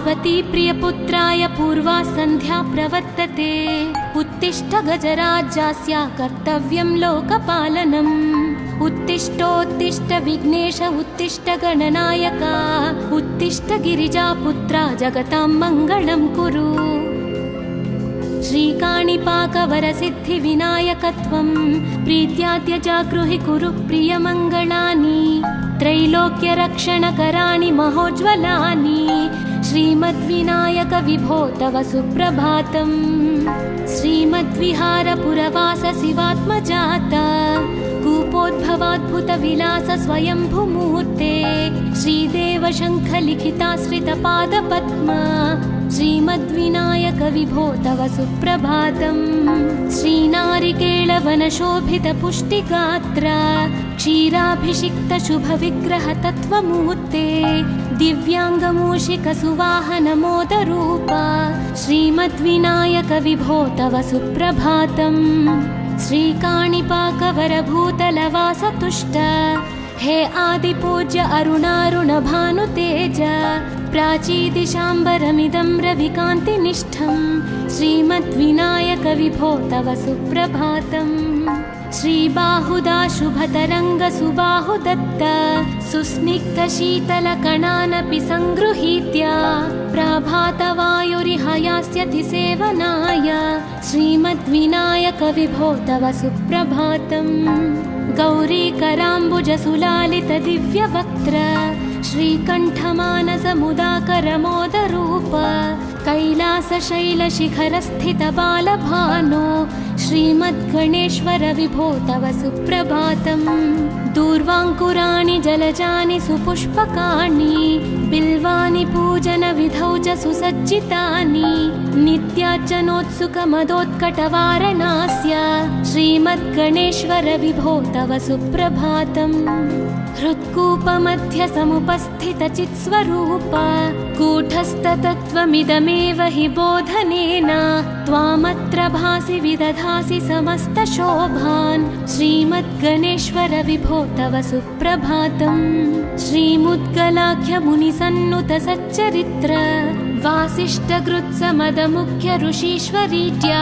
पार्वती प्रियपुत्राय पूर्वा सन्ध्या प्रवर्तते। उत्तिष्ठ गजराज्यास्य कर्तव्यं लोकपालनम्। उत्तिष्ठोत्तिष्ठ विघ्नेश उत्तिष्ठ गणनायक। उत्तिष्ठ गिरिजापुत्रा जगतां मङ्गलं कुरु। श्रीकाणिपाकवरसिद्धिविनायकत्वं प्रीत्याद्य जागृहि कुरु प्रियमङ्गलानि। त्रैलोक्यरक्षणकराणि महोज्ज्वलानि। श्रीमद्विनायक विभो तव सुप्रभातम्। श्रीमद्विहारपुरवास शिवात्मजात कूपोद्भवाद्भुतविलास स्वयंभूमूर्ते। श्रीदेव शङ्खलिखिताश्रितपादपद्म। श्रीमद्विनायक विभो तव सुप्रभातम्। श्रीनारिकेळवनशोभितपुष्टिगात्र क्षीराभिषिक्त शुभविग्रह तत्त्वमूर्ते। दिव्याङ्गमूषिकसुवाहनमोदरूप श्रीमद्विनायक विभो तव सुप्रभातम्। श्रीकाणिपाकवरभूतलवासतुष्ट हे आदिपूज्य अरुणारुणभानुतेज। प्राचीदिशाम्बरमिदं रविकान्तिनिष्ठं श्रीमद्विनायक विभो तव सुप्रभातम्। श्रीबाहुदा शुभतरङ्गसुबाहुदत्त सुस्निग्धशीतलकणानपि सङ्गृहीत्य प्रभातवायुरिहयास्यति सेवनाय श्रीमद्विनायक विभो तव सुप्रभातम्। गौरीकराम्बुजसुलालितदिव्यवक्त्र श्रीकण्ठमानसमुदाकरमोदरूप कैलासशैलशिखरस्थितबालभानो श्रीमद्गणेश्वर विभो तव सुप्रभातम्। दूर्वाङ्कुराणि जलजानि सुपुष्पकाणि बिल्वानि पूजनविधौ च सुसज्जितानि। नित्यार्चनोत्सुकमदोत्कटवारणास्य श्रीमद्गणेश्वर विभो तव सुप्रभातम्। हृत्कूपमध्य समुपस्थितचित्स्वरूप कूटस्थतत्त्वमिदमेव हि बोधनेन त्वामत्र भासि विदधासि समस्तशोभान् श्रीमद्गणेश्वर विभो तव सुप्रभातम्। श्रीमुद्गलाख्यमुनिसन्नुत सच्चरित्र वासिष्ठगृत्समदमुख्य ऋषीश्वरीत्या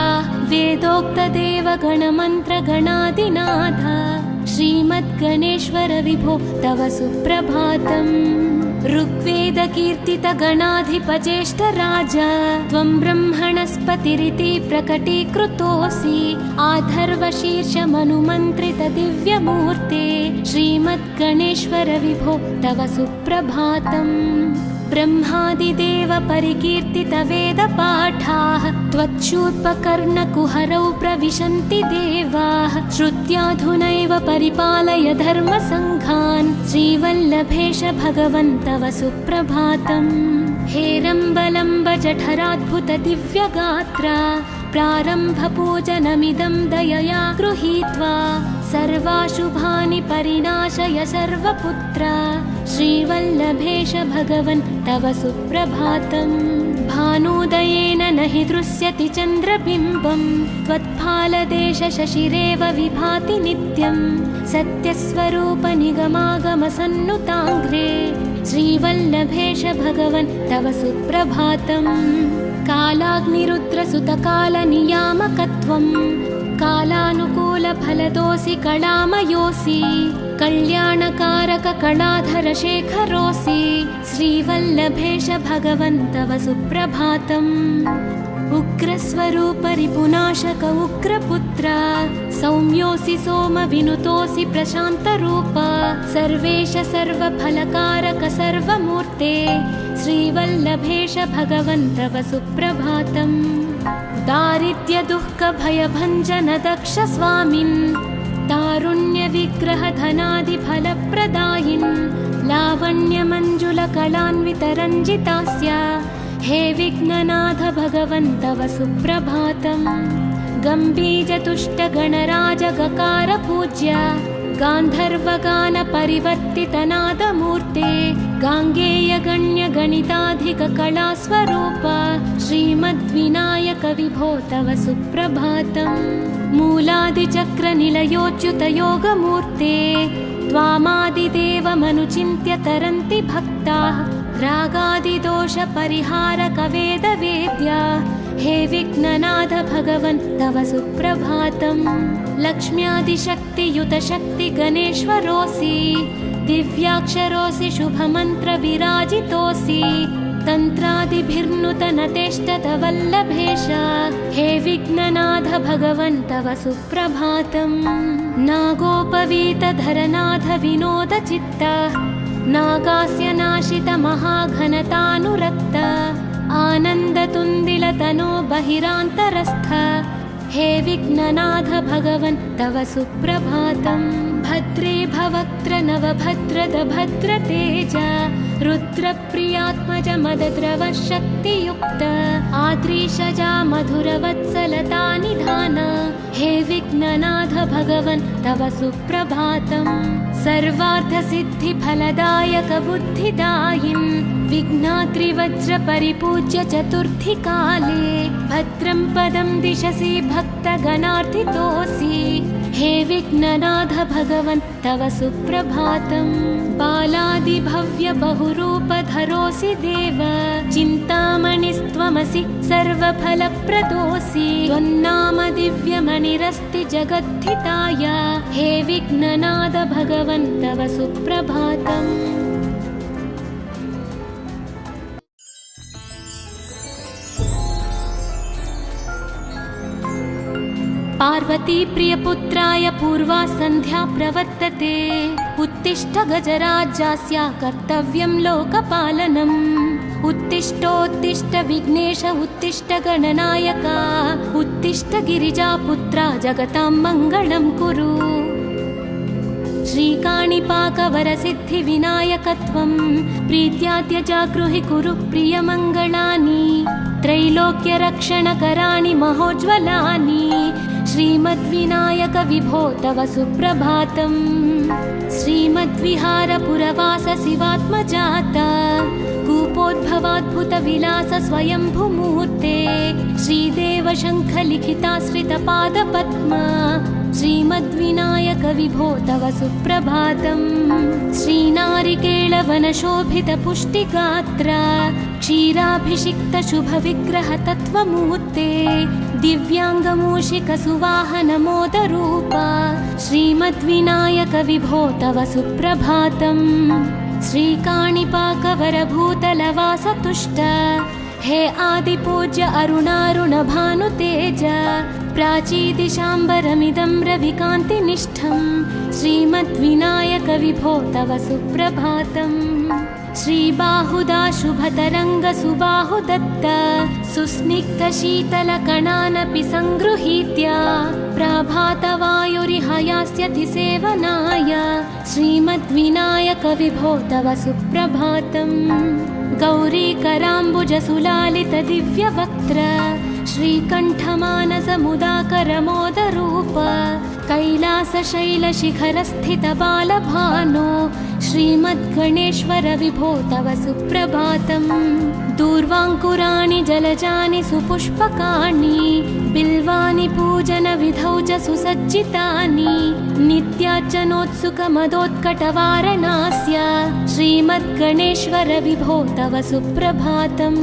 वेदोक्तदेवगणमन्त्रगणादिनाथ श्रीमद्गणेश्वर विभो तव सुप्रभातम्। ऋग्वेदकीर्तितगणाधिपज्येष्ठराज त्वं ब्रह्मणस्पतिरिति प्रकटीकृतोऽसि। आधर्वशीर्षमनुमन्त्रितदिव्यमूर्ते श्रीमद्गणेश्वर विभो तव सुप्रभातम्। ब्रह्मादिदेव परिकीर्तितवेदपाठाः त्वच्छूर्पकर्णकुहरौ प्रविशन्ति देवाः। श्रुत्याधुनैव परिपालय धर्मसङ्घान् श्रीवल्लभेश भगवन् तव सुप्रभातम्। हेरम्बलम्ब जठराद्भुत दिव्यगात्र प्रारम्भपूजनमिदं दयया गृहीत्वा सर्वाशुभानि परिनाशय सर्वपुत्र श्रीवल्लभेश भगवन् तव सुप्रभातम्। भानुदयेन न हि दृश्यति चन्द्रबिम्बं त्वत्फालदेश शशिरेव विभाति नित्यं। सत्यस्वरूप निगमागमसन्नुताङ्घ्रे श्रीवल्लभेश भगवन् तव सुप्रभातम्। कालाग्निरुद्रसुतकालनियामकत्वं कालानुकूलफलदोऽसि कलामयोऽसि। कल्याणकारक कलाधर शेखरोऽसि श्रीवल्लभेश भगवन् तव सुप्रभातम्। उग्रस्वरूप रिपुनाशक उग्रपुत्र सौम्योऽसि सोमविनुतोऽसि प्रशान्तरूप सर्वेश सर्वफलकारक सर्वमूर्ते श्रीवल्लभेश भगवन् तव सुप्रभातम्। दारिद्र्यदुःखभयभञ्जन दक्ष स्वामिन् तारुण्यविग्रह धनादिफलप्रदायिन् लावण्यमञ्जुलकलान्वितरञ्जितास्य हे विघ्ननाथ भगवन् तव सुप्रभातम्। गम्भीजतुष्टगणराजगकार पूज्य गान्धर्वगानपरिवर्तितनादमूर्ते गाङ्गेयगण्यगणिताधिककलास्वरूप श्रीमद्विनायक विभो तव सुप्रभातम्। मूलादिचक्रनिलयोच्युतयोगमूर्ते त्वामादिदेवमनुचिन्त्य तरन्ति भक्ताः रागादिदोषपरिहारकवेदवेद्या हे विघ्ननाथ भगवन् तव सुप्रभातम्। लक्ष्म्यादिशक्तियुतशक्तिगणेश्वरोऽसि दिव्याक्षरोऽसि शुभमन्त्रविराजितोऽसि तन्त्रादिभिर्नुतनतेष्टतवल्लभेश हे विघ्ननाथ भगवन् तव सुप्रभातम्। नागोपवीतधरनाथ विनोदचित्त नागास्य नाशितमहाघनतानुरक्त आनन्दतुन्दिलतनो बहिरान्तरस्थ हे विघ्ननाथ भगवन् तव सुप्रभातम्। भद्रे भवक्त्र नवभद्रद भद्रतेज रुद्रप्रियात्मज मदद्रवशक्तियुक्त आद्रीशजा मधुरवत्सलता निधान हे विघ्ननाथ भगवन् तव सुप्रभातम्। सर्वार्थसिद्धिफलदायक बुद्धिदायिन् विघ्नाद्रिवज्रपरिपूज्य चतुर्थीकाले भद्रं पदं दिशसि भक्तगणार्थितोऽसि हे विघ्ननाथ भगवन् तव सुप्रभातम्। बालादिभव्य बहुरूपधरोऽसि देव चिन्तामणिस्त्वमसि सर्वफलप्रदोऽसि त्वन्नाम दिव्यमणिरस्ति जगद्धिताय हे विघ्ननाथ भगवन् तव सुप्रभातम्। पार्वती प्रियपुत्राय पूर्वा सन्ध्या प्रवर्तते उत्तिष्ठ गजराज्यास्य कर्तव्यं लोकपालनम्। उत्तिष्ठोत्तिष्ठ विघ्नेश उत्तिष्ठ गणनायक उत्तिष्ठ गिरिजापुत्रा जगतां मङ्गलं कुरु। श्रीकाणिपाकवरसिद्धिविनायकत्वं प्रीत्याद्यजागृहि कुरु प्रियमङ्गलानि त्रैलोक्यरक्षणकराणि महोज्ज्वलानि श्रीमद्विनायक विभो तव सुप्रभातम्। श्रीमद्विहारपुरवास शिवात्मजात कूपोद्भवाद्भुतविलास स्वयंभुमूर्ते श्रीदेव शङ्खलिखिताश्रितपादपद्मा श्रीमद्विनायक विभो तव सुप्रभातम्। श्रीनारिकेळवनशोभितपुष्टिगात्र क्षीराभिषिक्त शुभविग्रह तत्त्वमूर्ते दिव्याङ्गमूषिकसुवाहनमोदरूप श्रीमद्विनायक विभो तव सुप्रभातम्। श्रीकाणिपाकवरभूतलवासतुष्ट हे आदिपूज्य अरुणारुणभानुतेज प्राचीदिशाम्बरमिदं रविकान्तिनिष्ठं श्रीमद्विनायक विभो तव सुप्रभातम्। श्रीबाहुदा शुभतरङ्गसुबाहुदत्त सुस्निग्धशीतलकणानपि सङ्गृहीत्य प्रभातवायुरिहयास्यति सेवनाय श्रीमद्विनायक विभो तव सुप्रभातम्। गौरीकराम्बुजसुलालितदिव्यवक्त्र श्रीकण्ठमानसमुदाकरमोदरूप कैलासशैलशिखरस्थितबालभानो श्रीमद्गणेश्वर विभो तव सुप्रभातम्। दूर्वाङ्कुराणि जलजानि सुपुष्पकाणि बिल्वानि पूजनविधौ च सुसज्जितानि नित्यार्चनोत्सुकमदोत्कटवारणास्य श्रीमद्गणेश्वर विभो तव सुप्रभातम्।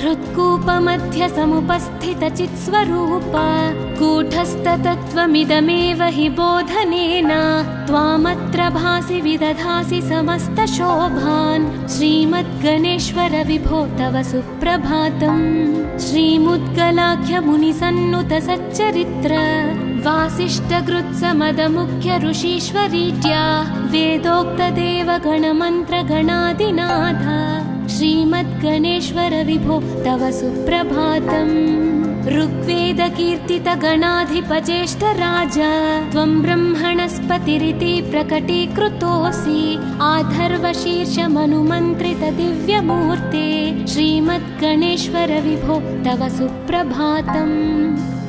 हृत्कूपमध्यसमुपस्थितचित्स्वरूप कूटस्थतत्त्वमिदमेव हि बोधनेन त्वामत्र भासि विदधासि समस्तशोभान् श्रीमद्गणेश्वर विभो तव सुप्रभातम्। श्रीमुद्गलाख्यमुनिसन्नुतसच्चरित्र वासिष्ठकृत्समदमुख्य ऋषीश्वरीत्या वेदोक्तदेवगणमन्त्रगणादिनाथ श्रीमद्गणेश्वर विभो तव सुप्रभातम्। ऋग्वेदकीर्तितगणाधिपज्येष्ठराज त्वं ब्रह्मणस्पतिरिति प्रकटीकृतोऽसि आधर्वशीर्षमनुमन्त्रितदिव्यमूर्ते श्रीमद्गणेश्वर विभो तव सुप्रभातम्।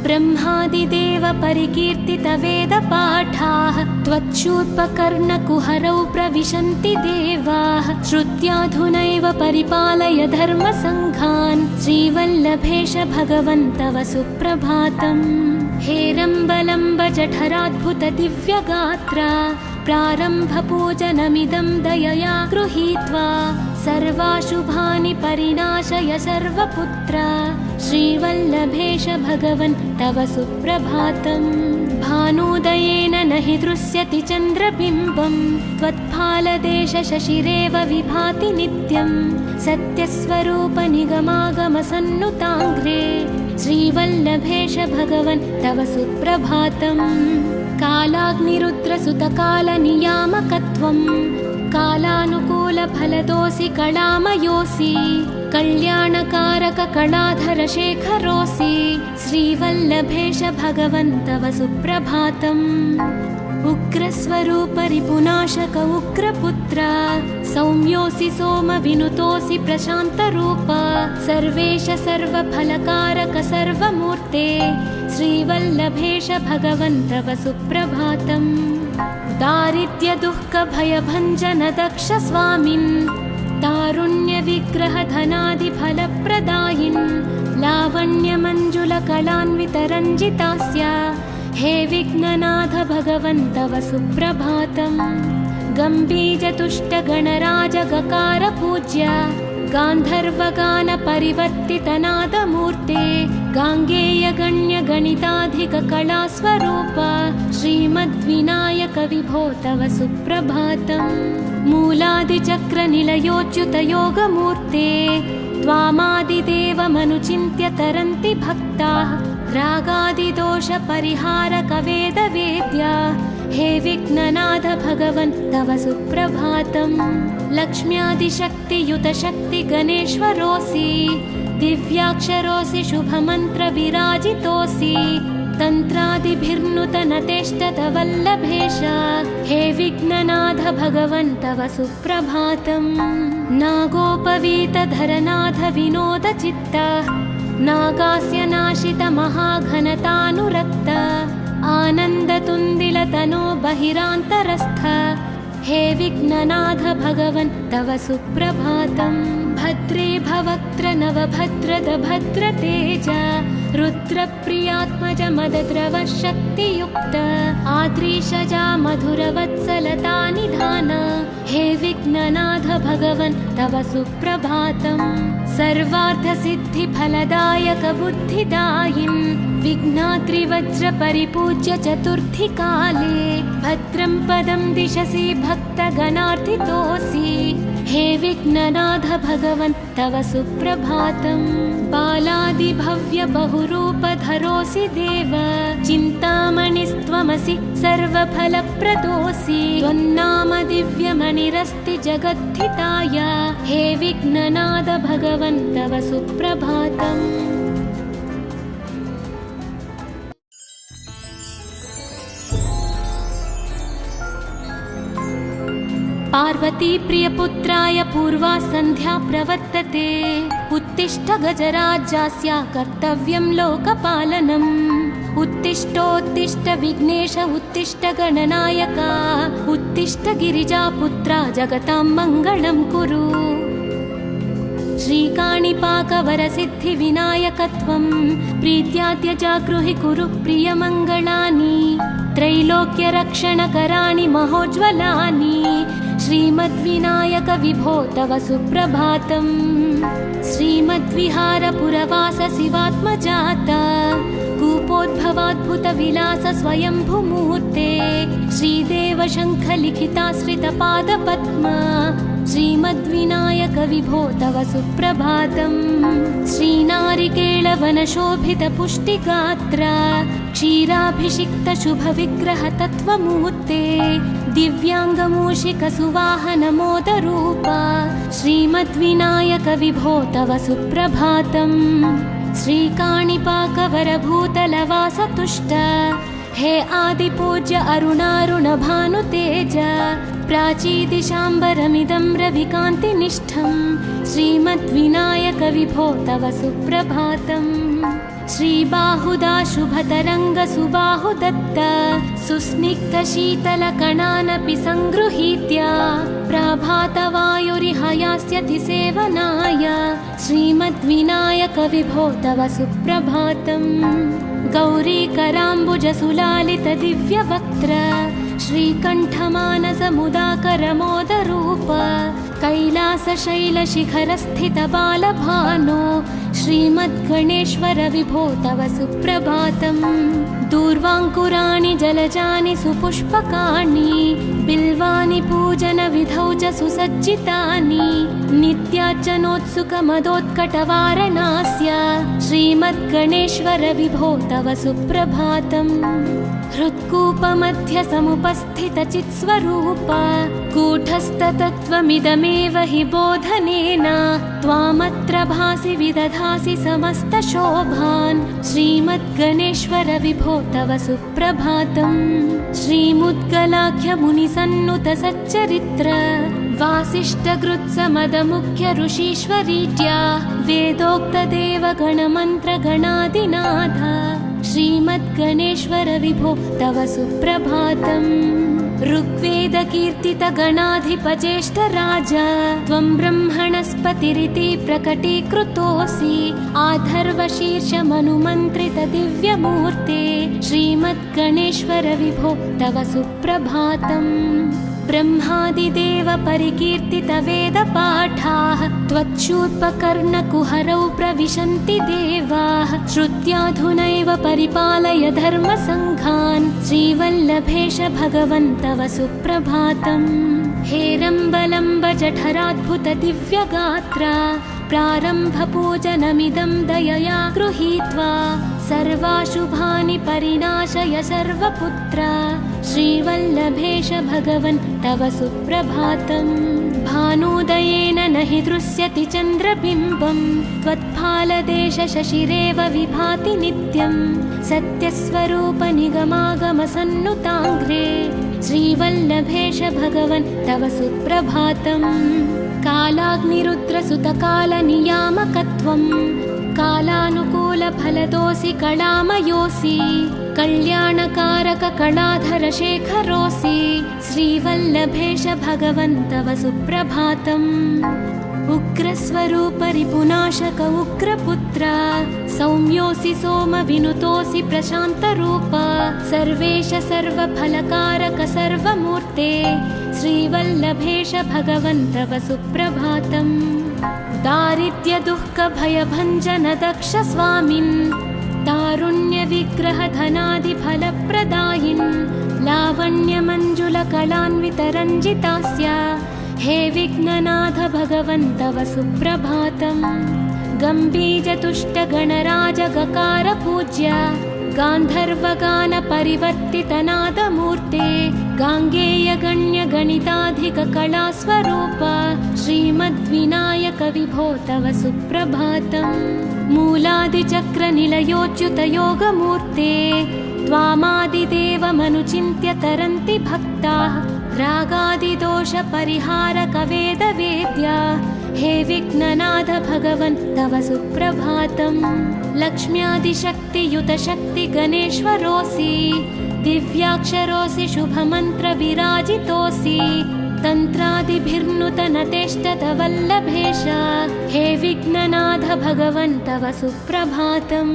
ब्रह्मादिदेव परिकीर्तितवेदपाठाः त्वच्छूर्पकर्णकुहरौ प्रविशन्ति देवाः श्रुत्याधुनैव परिपालय धर्मसङ्घान् श्रीवल्लभेश भगवन् तव सुप्रभातम्। हेरम्बलम्ब जठराद्भुत दिव्यगात्र प्रारम्भपूजनमिदं दयया गृहीत्वा सर्वाशुभानि परिनाशय सर्वपुत्र श्रीवल्लभेश भगवन् तव सुप्रभातम् भानुदयेन न हि दृश्यति चन्द्रबिम्बं त्वत्फालदेश शशिरेव विभाति नित्यं सत्यस्वरूप निगमागमसन्नुताङ्घ्रे श्रीवल्लभेश भगवन् तव सुप्रभातम् कालाग्निरुद्रसुतकालनियामकत्वं कालानुकूलफलदोऽसि कलामयोऽसि कल्याणकारक कलाधरशेखरोऽसि श्रीवल्लभेश भगवन् तव सुप्रभातम् उग्रस्वरूप रिपुनाशक उग्रपुत्र सौम्योऽसि सोमविनुतोऽसि प्रशान्तरूप सर्वेश सर्वफलकारक सर्वमूर्ते श्रीवल्लभेश भगवन् तव सुप्रभातम् दारिद्र्यदुःखभयभञ्जन दक्ष स्वामिन् तारुण्यविग्रहधनादिफलप्रदायिन् लावण्यमञ्जुलकलान्वितरञ्जितास्य हे विघ्ननाथ भगवन् तव सुप्रभातम् गम्भीजतुष्टगणराजगकार पूज्य गान्धर्वगानपरिवर्तितनादमूर्ते गाङ्गेयगण्यगणिताधिककलास्वरूप श्रीमद्विनायक विभो तव सुप्रभातम् मूलादिचक्रनिलयोच्युतयोगमूर्ते त्वामादिदेवमनुचिन्त्य तरन्ति भक्ताः रागादिदोषपरिहारक वेदवेद्या हे विघ्ननाथ भगवन् तव सुप्रभातम् लक्ष्म्यादिशक्तियुतशक्तिगणेश्वरोऽसि दिव्याक्षरोऽसि शुभमन्त्रविराजितोऽसि तन्त्रादिभिर्नुतनतेष्टतवल्लभेश हे विघ्ननाथ भगवन् तव सुप्रभातम् नागोपवीतधरनाथ विनोदचित्त नागास्य नाशित महाघनतानुरक्त आनन्दतुन्दिलतनो बहिरान्तरस्थ हे विघ्ननाथ भगवन् तव सुप्रभातम् भद्रे भवक्त्र नवभद्रद भद्रतेज रुद्रप्रियात्मज मदद्रव शक्तियुक्त आद्रीशजा मधुरवत्सलता निधान हे विघ्ननाथ भगवन् तव सुप्रभातम् सर्वार्थसिद्धिफलदायक बुद्धिदायिन् विघ्नाद्रिवज्रपरिपूज्य चतुर्थी काले भद्रं पदं दिशसि भक्तगणार्थितोऽसि हे विघ्ननाथ भगवन् तव सुप्रभातम् बालादिभव्य बहुरूपधरोऽसि देव चिन्तामणिस्त्वमसि सर्वफलप्रदोऽसि त्वन्नाम दिव्यमणिरस्ति जगद्धिताय हे विघ्ननाथ भगवन् तव सुप्रभातम् पार्वती प्रियपुत्राय पूर्वा सन्ध्या प्रवर्तते उत्तिष्ठ गजराज्यास्य कर्तव्यं लोकपालनम् उत्तिष्ठोत्तिष्ठ विघ्नेश उत्तिष्ठ गणनायक उत्तिष्ठ गिरिजापुत्रा जगतां मङ्गलं कुरु श्रीकाणिपाकवरसिद्धिविनायकत्वं प्रीत्याद्य जागृहि कुरु प्रियमङ्गलानि त्रैलोक्यरक्षणकराणि महोज्ज्वलानि श्रीमद्विनायक विभो तव सुप्रभातम् श्रीमद्विहारपुरवास शिवात्मजात कूपोद्भवाद्भुतविलास स्वयंभुमूर्ते श्रीदेव शङ्खलिखिताश्रितपादपद्मा श्रीमद्विनायक विभो तव सुप्रभातम् श्रीनारिकेळवनशोभितपुष्टिगात्र क्षीराभिषिक्त शुभविग्रह तत्त्वमूर्ते दिव्याङ्गमूषिकसुवाहनमोदरूप श्रीमद्विनायक विभो तव सुप्रभातम् श्रीकाणिपाकवरभूतलवासतुष्ट हे आदिपूज्य अरुणारुणभानुतेज प्राचीदिशाम्बरमिदं रविकान्तिनिष्ठं श्रीमद्विनायक विभो तव सुप्रभातम् श्रीबाहुदा शुभतरङ्ग सुबाहुदत्त सुस्निग्धशीतलकणानपि सङ्गृहीत्य प्रभातवायुरिहयास्यति सेवनाय श्रीमद्विनायक विभो तव सुप्रभातम् गौरीकराम्बुजसुलालितदिव्यवक्त्र श्रीकण्ठमानसमुदाकरमोदरूप कैलासशैलशिखरस्थितबालभानो श्रीमद्गणेश्वर विभो तव सुप्रभातम्। दूर्वाङ्कुराणि जलजानि सुपुष्पकाणि बिल्वानि पूजनविधौ च सुसज्जितानि नित्यार्चनोत्सुकमदोत्कटवारणास्य श्रीमद्गणेश्वर विभो तव सुप्रभातम्। हृत्कूपमध्य समुपस्थितचित्स्वरूप कूटस्थतत्त्वमिदमेव हि बोधनेन त्वामत्र भासि विदधासि समस्तशोभान् श्रीमद्गणेश्वर विभो तव सुप्रभातम्। श्रीमुद्गलाख्यमुनिसन्नुत सच्चरित्र वासिष्ठकृत्समदमुख्य ऋषीश्वरीत्या वेदोक्तदेवगणमन्त्रगणादिनाथ श्रीमद्गणेश्वर विभो तव सुप्रभातम्। ऋग्वेदकीर्तितगणाधिपज्येष्ठराज त्वं ब्रह्मणस्पतिरिति प्रकटीकृतोऽसि आधर्वशीर्षमनुमन्त्रितदिव्यमूर्ते श्रीमद्गणेश्वर विभो तव सुप्रभातम्। ब्रह्मादिदेव परिकीर्तितवेदपाठाः त्वच्छूर्पकर्णकुहरौ प्रविशन्ति देवाः श्रुत्याधुनैव परिपालय धर्मसङ्घान् श्रीवल्लभेश भगवन् तव सुप्रभातम्। हेरम्बलम्ब जठराद्भुतदिव्यगात्र प्रारम्भपूजनमिदं दयया गृहीत्वा सर्वाशुभानि परिनाशय सर्वपुत्र श्रीवल्लभेश भगवन् तव सुप्रभातम्। भानुदयेन न हि दृश्यति चन्द्रबिम्बं त्वत्फालदेश शशिरेव विभाति नित्यं सत्यस्वरूप निगमागमसन्नुताङ्घ्रे श्रीवल्लभेश भगवन् तव सुप्रभातम्। कालाग्निरुद्रसुतकालनियामकत्वं कालानुकूलफलदोऽसि कलामयोऽसि कल्याणकारककलाधरशेखरोऽसि श्रीवल्लभेश भगवन् तव सुप्रभातम्। उग्रस्वरूप रिपुनाशक उग्रपुत्र सौम्योऽसि सोमविनुतोऽसि प्रशान्तरूप सर्वेश सर्वफलकारक सर्वमूर्ते श्रीवल्लभेश भगवन् तव सुप्रभातम्। दारिद्र्यदुःखभयभञ्जन दक्ष स्वामिन् तारुण्यविग्रहधनादिफलप्रदायिन् लावण्यमञ्जुलकलान्वितरञ्जितास्य हे विघ्ननाथ भगवन् तव सुप्रभातम्। गम्भीजतुष्टगणराजगकार पूज्य गान्धर्वगानपरिवर्तितनादमूर्ते गाङ्गेयगण्यगणिताधिककलास्वरूप श्रीमद्विनायक विभो तव सुप्रभातम्। मूलादिचक्रनिलयोच्युतयोगमूर्ते त्वामादिदेवमनुचिन्त्य तरन्ति भक्ताः रागादिदोषपरिहारकवेदवेद्या हे विघ्ननाथ भगवन् तव सुप्रभातम्। लक्ष्म्यादिशक्तियुतशक्तिगणेश्वरोऽसि दिव्याक्षरोऽसि शुभमन्त्रविराजितोऽसि तन्त्रादिभिर्नुतनतेष्टतवल्लभेश हे विघ्ननाथ भगवन् तव सुप्रभातम्।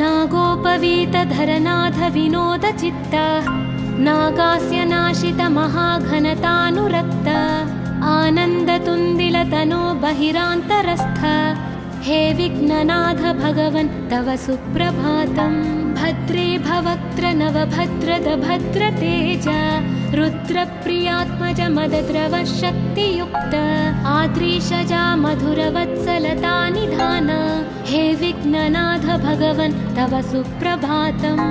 नागोपवीतधरनाथ विनोदचित्त नागास्य नाशित महाघनतानुरक्त आनन्दतुन्दिलतनो बहिरान्तरस्थ हे विघ्ननाथ भगवन् तव सुप्रभातम्। भद्रे भवक्त्र नवभद्रद भद्रतेज रुद्रप्रियात्मज मदद्रव शक्तियुक्त आद्रीशजा मधुरवत्सलता निधान हे विघ्ननाथ भगवन् तव सुप्रभातम्।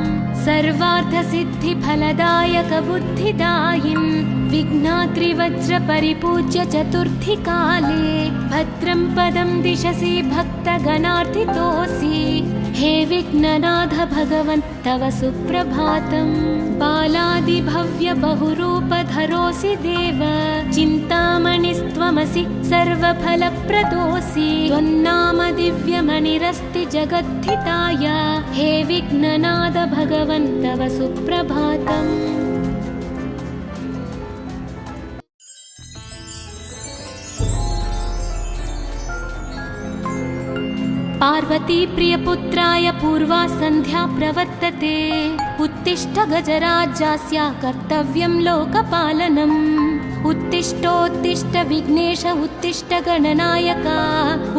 सर्वार्थसिद्धिफलदायक बुद्धिदायिन् विघ्नाद्रिवज्रपरिपूज्य चतुर्थी काले भद्रं पदं दिशसि भक्तगणार्थितोऽसि हे विघ्ननाथ भगवन् तव सुप्रभातम्। बालादिभव्य बहुरूपधरोऽसि देव चिन्तामणिस्त्वमसि सर्वफलप्रदोऽसि त्वन्नाम दिव्यमणिरस्ति जगद्धिताय हे विघ्ननाथ भगवन् तव सुप्रभातम्। पार्वती प्रियपुत्राय पूर्वा सन्ध्या प्रवर्तते उत्तिष्ठ गजराज्यास्य कर्तव्यं लोकपालनम्। उत्तिष्ठोत्तिष्ठ विघ्नेश उत्तिष्ठ गणनायक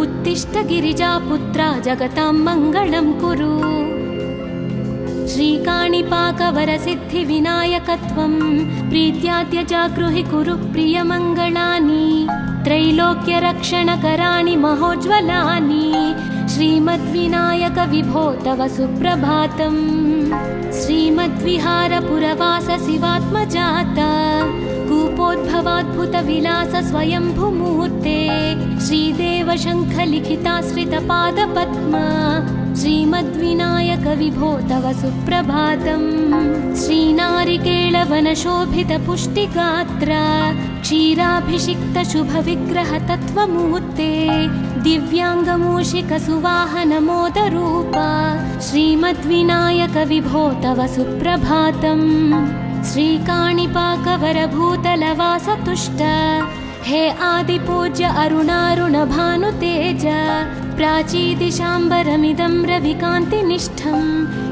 उत्तिष्ठ गिरिजापुत्रा जगतां मङ्गलं कुरु। श्रीकाणिपाकवरसिद्धिविनायकत्वं प्रीत्याद्य जागृहि कुरु प्रियमङ्गलानि त्रैलोक्यरक्षणकराणि महोज्ज्वलानि श्रीमद्विनायक विभो तव सुप्रभातम्। श्रीमद्विहारपुरवास शिवात्मजात कूपोद्भवाद्भुतविलास स्वयंभुमूर्ते श्रीदेव शङ्खलिखिताश्रितपादपद्मा श्रीमद्विनायक विभो तव सुप्रभातम्। श्रीनारिकेळवनशोभितपुष्टिगात्र क्षीराभिषिक्त शुभविग्रह तत्त्वमूर्ते दिव्याङ्गमूषिकसुवाहनमोदरूप श्रीमद्विनायक विभो तव सुप्रभातम्। श्रीकाणिपाकवरभूतलवासतुष्ट हे आदिपूज्य अरुणारुणभानुतेज प्राचीदिशाम्बरमिदं रविकान्तिनिष्ठं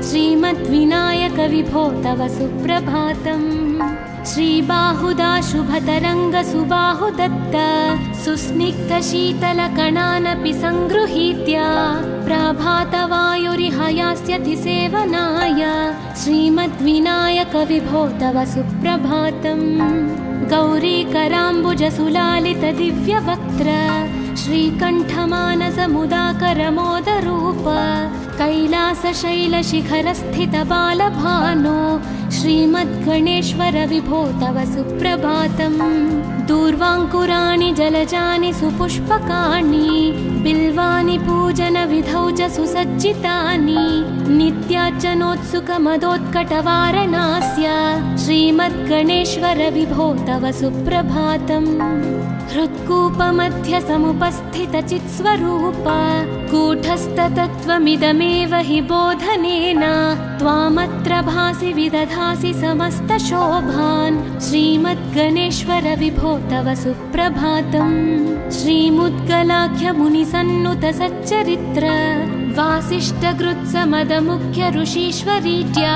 श्रीमद्विनायक विभो तव सुप्रभातम्। श्रीबाहुदा शुभतरङ्गसुबाहुदत्त सुस्निग्धशीतलकणानपि सङ्गृहीत्य प्रभातवायुरिहयास्यति सेवनाय श्रीमद्विनायक विभो तव सुप्रभातम्। गौरीकराम्बुजसुलालितदिव्यवक्त्र श्रीकण्ठमानसमुदाकरमोदरूप कैलासशैलशिखरस्थितबालभानो श्रीमद्गणेश्वर विभो तव सुप्रभातम्। दूर्वाङ्कुराणि जलजानि सुपुष्पकाणि बिल्वानि पूजनविधौ च सुसज्जितानि नित्यार्चनोत्सुकमदोत्कटवारणास्य श्रीमद्गणेश्वर विभो तव सुप्रभातम्। हृत्कूपमध्यसमुपस्थितचित्स्वरूप कूटस्थतत्त्वमिदमेव हि बोधनेन त्वामत्र भासि विदधासि समस्तशोभान् श्रीमद्गणेश्वर विभो तव सुप्रभातम्। श्रीमुद्गलाख्यमुनिसन्नुत सच्चरित्र वासिष्ठकृत्समदमुख्य ऋषीश्वरीत्या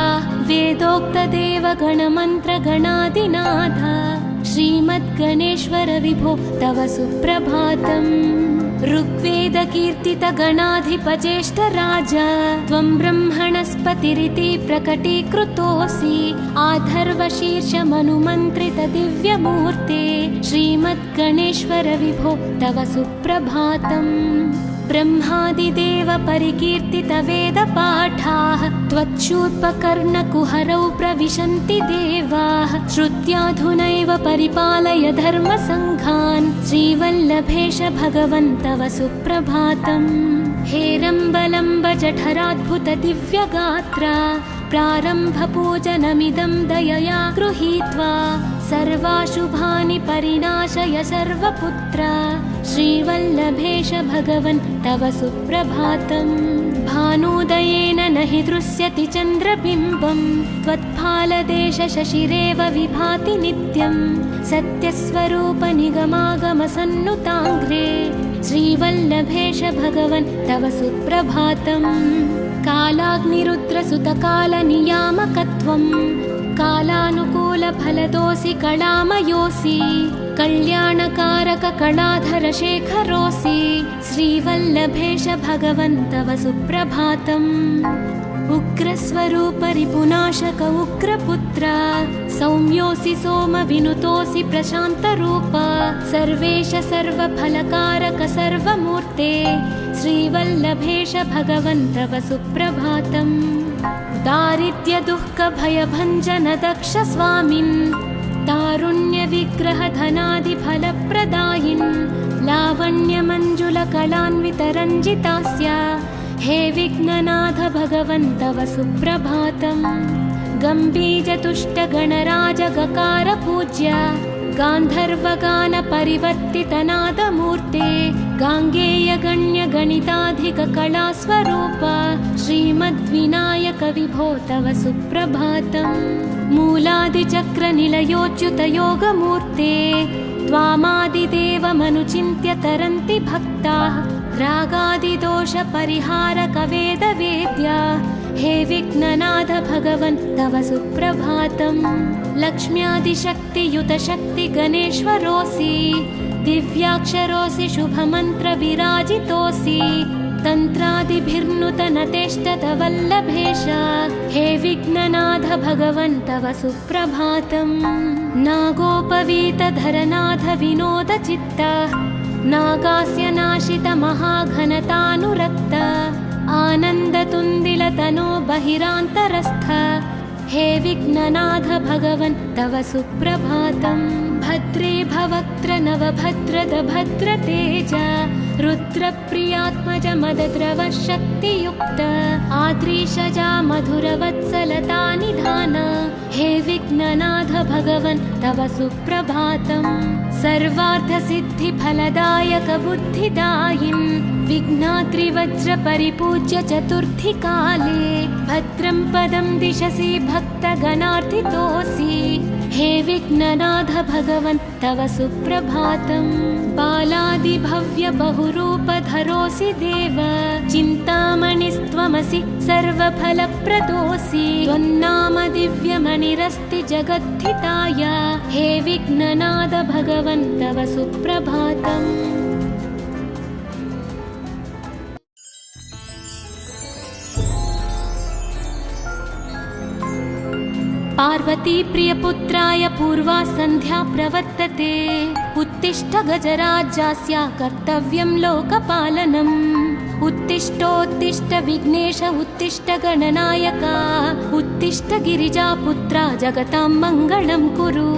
वेदोक्तदेवगणमन्त्रगणादिनाथ श्रीमद्गणेश्वर विभो तव सुप्रभातम्। ऋग्वेदकीर्तितगणाधिपज्येष्ठराज त्वं ब्रह्मणस्पतिरिति प्रकटीकृतोऽसि आधर्वशीर्षमनुमन्त्रितदिव्यमूर्ते श्रीमद्गणेश्वर विभो तव सुप्रभातम्। ब्रह्मादिदेव परिकीर्तितवेदपाठाः त्वच्छूर्पकर्णकुहरौ प्रविशन्ति देवाः श्रुत्याधुनैव परिपालय धर्मसङ्घान् श्रीवल्लभेश भगवन् तव सुप्रभातम्। हेरम्बलम्ब जठराद्भुत दिव्यगात्र प्रारम्भपूजनमिदं दयया गृहीत्वा सर्वाशुभानि परिनाशय सर्वपुत्र श्रीवल्लभेश भगवन् तव सुप्रभातम्। भानुदयेन न हि दृश्यति चन्द्रबिम्बं त्वत्फालदेश शशिरेव विभाति नित्यं सत्यस्वरूप निगमागमसन्नुताङ्घ्रे श्रीवल्लभेश भगवन् तव सुप्रभातम्। कालाग्निरुद्रसुतकालनियामकत्वं कालानुकूलफलदोऽसि कलामयोऽसि कल्याणकारक कलाधर शेखरोऽसि श्रीवल्लभेश भगवन् तव सुप्रभातम्। उग्रस्वरूप रिपुनाशक उग्रपुत्र सौम्योऽसि सोमविनुतोऽसि प्रशान्तरूप सर्वेश सर्वफलकारक सर्वमूर्ते श्रीवल्लभेश भगवन् तव सुप्रभातम्। दारिद्र्यदुःखभयभञ्जन दक्ष स्वामिन् तारुण्यविग्रहधनादिफलप्रदायिन् लावण्यमञ्जुलकलान्वितरञ्जितास्य हे विघ्ननाथ भगवन् तव सुप्रभातम्। गम्भीजतुष्टगणराजगकार गान्धर्वगानपरिवर्तितनादमूर्ते गाङ्गेयगण्यगणिताधिककलास्वरूप श्रीमद्विनायक विभो तव सुप्रभातम्। मूलादिचक्रनिलयोच्युतयोगमूर्ते त्वामादिदेवमनुचिन्त्य तरन्ति भक्ताः रागादिदोषपरिहारक वेदवेद्या हे विघ्ननाथ भगवन् तव सुप्रभातम्। लक्ष्म्यादिशक्तियुत शक्ति गणेश्वरोऽसि, दिव्याक्षरोऽसि शुभमन्त्र विराजितोऽसि, तन्त्रादिभिर्नुतनतेष्टतवल्लभेश, हे विघ्ननाथ भगवन् तव सुप्रभातम्। नागोपवीतधरनाथ विनोदचित्त, नागास्य नाशित महाघनतानुरक्त, आनन्दतुन्दिलतनो बहिरान्तरस्थ, हे विघ्ननाथ भगवन् तव सुप्रभातम्। भद्रे भवक्त्र नवभद्रद भद्रतेज, रुद्रप्रियात्मज मदद्रव शक्तियुक्त, आद्रीशजा मधुरवत्सलता निधान, हे विघ्ननाथ भगवन् तव सुप्रभातम्। सर्वार्थसिद्धिफलदायक बुद्धिदायिन्, विघ्नाद्रिवज्रपरिपूज्य चतुर्थीकाले, भद्रं पदं दिशसि भक्तगणार्थितोऽसि, हे विघ्ननाथ भगवन् तव सुप्रभातम्। बालादिभव्य बहुरूपधरोऽसि देव, चिन्तामणिस्त्वमसि सर्वफलप्रदोऽसि, त्वन्नाम दिव्यमणिरस्ति जगद्धिताय, हे विघ्ननाथ भगवन् तव सुप्रभातम्। पार्वती प्रियपुत्राय पूर्वा सन्ध्या प्रवर्तते, उत्तिष्ठ गजराज्यास्य कर्तव्यं लोकपालनम्। उत्तिष्ठोत्तिष्ठ विघ्नेश उत्तिष्ठ गणनायका, उत्तिष्ठ गिरिजापुत्रा जगतां मङ्गलं कुरु।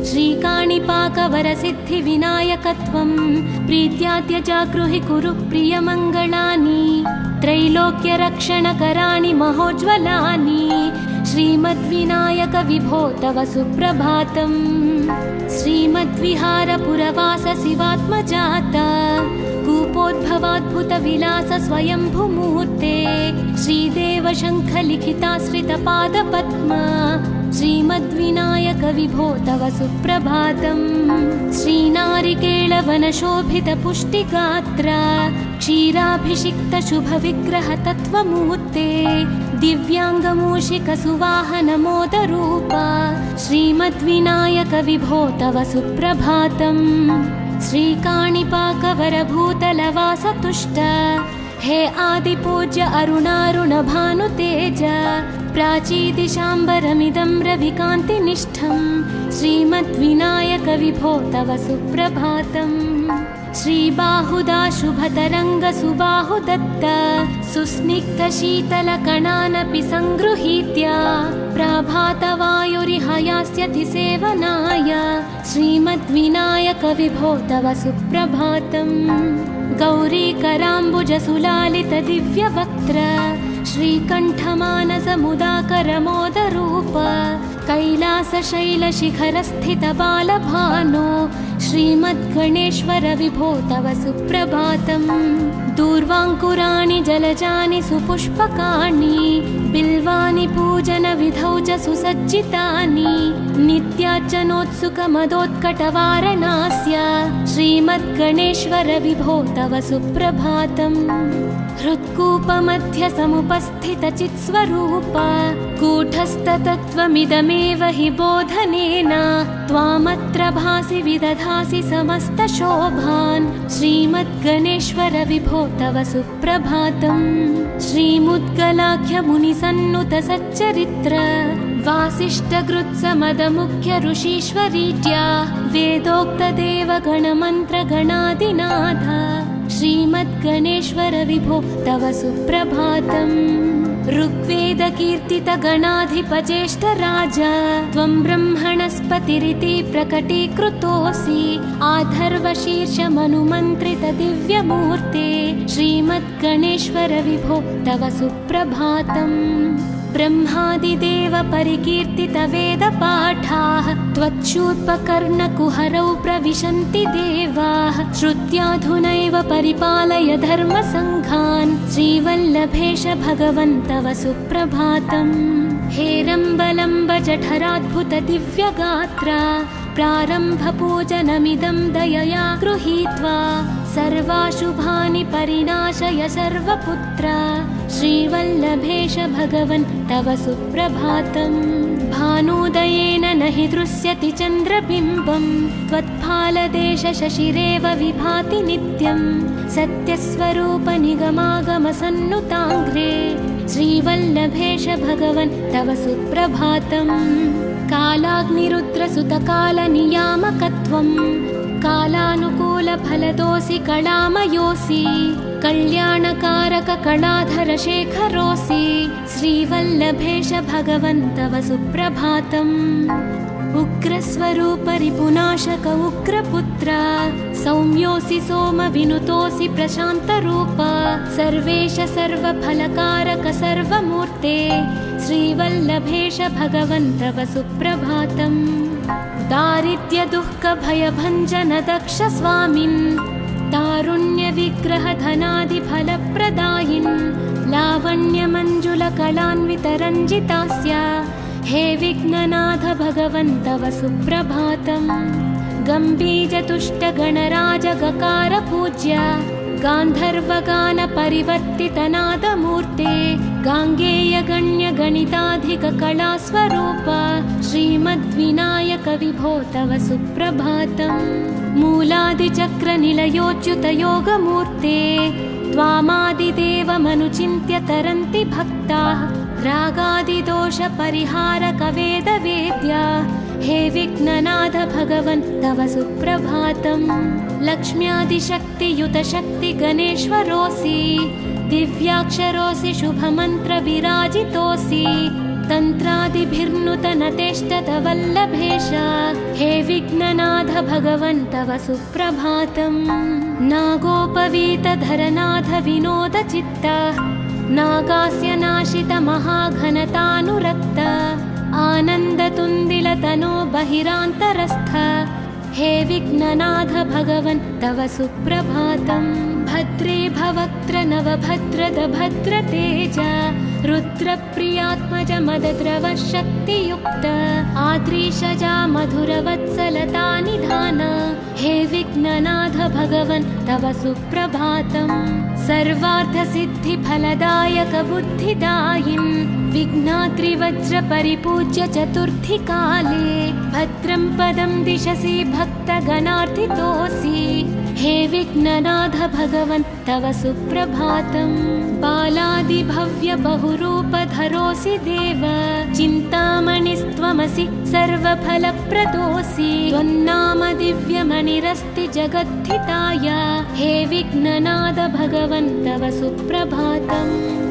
श्रीकाणिपाकवरसिद्धिविनायकत्वं प्रीत्याद्य जागृहि कुरु प्रियमङ्गलानि, त्रैलोक्यरक्षणकराणि महोज्ज्वलानि, श्रीमद्विनायक विभो तव सुप्रभातम्। श्रीमद्विहारपुरवास शिवात्मजाता, कूपोद्भवाद्भुतविलास स्वयंभुमूर्ते, श्रीदेव शङ्खलिखिताश्रितपादपद्मा, श्रीमद्विनायक विभो तव सुप्रभातम्। श्रीनारिकेळवनशोभितपुष्टिगात्र, क्षीराभिषिक्त शुभविग्रह तत्त्वमूर्ते, दिव्याङ्गमूषिकसुवाहनमोदरूपा, श्रीमद्विनायक विभो तव सुप्रभातम्। श्रीकाणिपाकवरभूतलवासतुष्ट, हे आदिपूज्य अरुणारुणभानुतेज, प्राचीदिशाम्बरमिदं रविकान्तिनिष्ठं, श्रीमद्विनायक विभो तव सुप्रभातम्। श्रीबाहुदा शुभतरङ्गसुबाहुदत्त, सुस्निग्धशीतलकणानपि सङ्गृहीत्य, प्रभातवायुरिह यास्यति सेवनाय, श्रीमद्विनायक विभो तव सुप्रभातम्। गौरीकराम्बुजसुलालितदिव्यवक्त्र, श्रीकण्ठमानसमुदाकरमोदरूप, कैलासशैलशिखरस्थितबालभानो, श्रीमद्गणेश्वर विभो तव सुप्रभातम्। दूर्वाङ्कुराणि जलजानि सुपुष्पकाणि, बिल्वानि पूजनविधौ च सुसज्जितानि, नित्यार्चनोत्सुकमदोत्कटवारणास्य, श्रीमद्गणेश्वर विभो तव सुप्रभातम्। हृत्कूपमध्य समुपस्थितचित्स्वरूप, कूटस्थतत्त्वमिदमेव हि बोधनेन, त्वामत्र भासि विदधासि समस्तशोभान्, श्रीमद्गणेश्वर विभो तव सुप्रभातम्। श्रीमुद्गलाख्यमुनिसन्नुत सच्चरित्र, वासिष्ठगृत्समदमुख्य ऋषीश्वरीट्या, वेदोक्तदेवगणमन्त्रगणादिनाथ, श्रीमद्गणेश्वर विभो तव सुप्रभातम्। ऋग्वेदकीर्तितगणाधिपज्येष्ठराज, त्वं ब्रह्मणस्पतिरिति प्रकटीकृतोऽसि, आधर्वशीर्षमनुमन्त्रितदिव्यमूर्ते, श्रीमद्गणेश्वर विभो तव सुप्रभातम्। ब्रह्मादिदेव परिकीर्तितवेदपाठाः, त्वच्छूर्पकर्णकुहरौ प्रविशन्ति देवाः, श्रुत्याधुनैव परिपालय धर्मसङ्घान्, श्रीवल्लभेश भगवन् तव सुप्रभातम्। हेरम्बलम्ब जठराद्भुत दिव्यगात्र, प्रारम्भपूजनमिदं दयया गृहीत्वा, सर्वाशुभानि परिनाशय सर्वपुत्र श्रीवल्लभेश भगवन् तव सुप्रभातम् भानुदयेन न हि दृश्यति चन्द्रबिम्बम् त्वत्फालदेश शशिरेव विभाति नित्यम् सत्यस्वरूप निगमागमसन्नुताङ्घ्रे श्रीवल्लभेश भगवन् तव सुप्रभातम् कालाग्निरुद्रसुतकालनियामकत्वम् कालानुकूलफलदोऽसि कलामयोऽसि कल्याणकारक कलाधर शेखरोऽसि श्रीवल्लभेश भगवन् तव सुप्रभातम् उग्रस्वरूप रिपुनाशक उग्रपुत्र सौम्योऽसि सोमविनुतोऽसि प्रशान्तरूप सर्वेश सर्वफलकारक सर्वमूर्ते श्रीवल्लभेश भगवन् तव सुप्रभातम् दारिद्र्य दुःख भयभञ्जन दक्ष स्वामिन् तारुण्य विग्रह धनादि फलप्रदायिन् लावण्य मंजुल कलान्वित रञ्जितास्य हे विघ्ननाथ भगवन् तव सुप्रभातम् गम्भीर तुष्ट गणराज गकार पूज्य गान्धर्वगान परिवर्तित नादमूर्ते गाङ्गेय गण्य गणिताधिक कलास्वरूप श्रीमद्विनायक विभो तव सुप्रभातम् मूलादिचक्र निलयोच्युत योगमूर्ते त्वामादिदेवमनुचिन्त्य तरन्ति भक्ताः रागादिदोष परिहारक वेदवेद्य हे विघ्ननाथ भगवन् तव सुप्रभातम् लक्ष्म्यादिशक्तियुत शक्ति गणेश्वरोऽसि दिव्याक्षरोऽसि शुभमन्त्र विराजितोऽसि तन्त्रादिभिर्नुत नतेष्टत वल्लभेश हे विघ्ननाथ भगवन् तव सुप्रभातम् नागोपवीत धरनाथ विनोद चित्त नागास्य नाशित महाघनतानुरक्त आनन्दतुन्दिल तनो बहिरान्तरस्थ हे विघ्ननाथ भगवन् तव सुप्रभातम् भद्रे भवक्त्र नवभद्रद भद्रतेज रुद्रप्रियात्मज मदद्रव शक्तियुक्त आद्रीशजा मधुरवत्सलता निधान हे विघ्ननाथ भगवन् तव सुप्रभातम् सर्वार्थसिद्धिफलदायक बुद्धिदायिन् विघ्नाद्रिवज्र परिपूज्य चतुर्थी काले भद्रं पदं दिशसि भक्तगणार्थितोऽसि हे विघ्ननाथ भगवन् तव सुप्रभातम् बालादिभव्य बहुरूपधरोऽसि देव चिन्तामणिस्त्वमसि सर्वफलप्रदोऽसि त्वन्नाम दिव्यमणिरस्ति जगद्धिताय हे विघ्ननाथ भगवन् तव सुप्रभातम्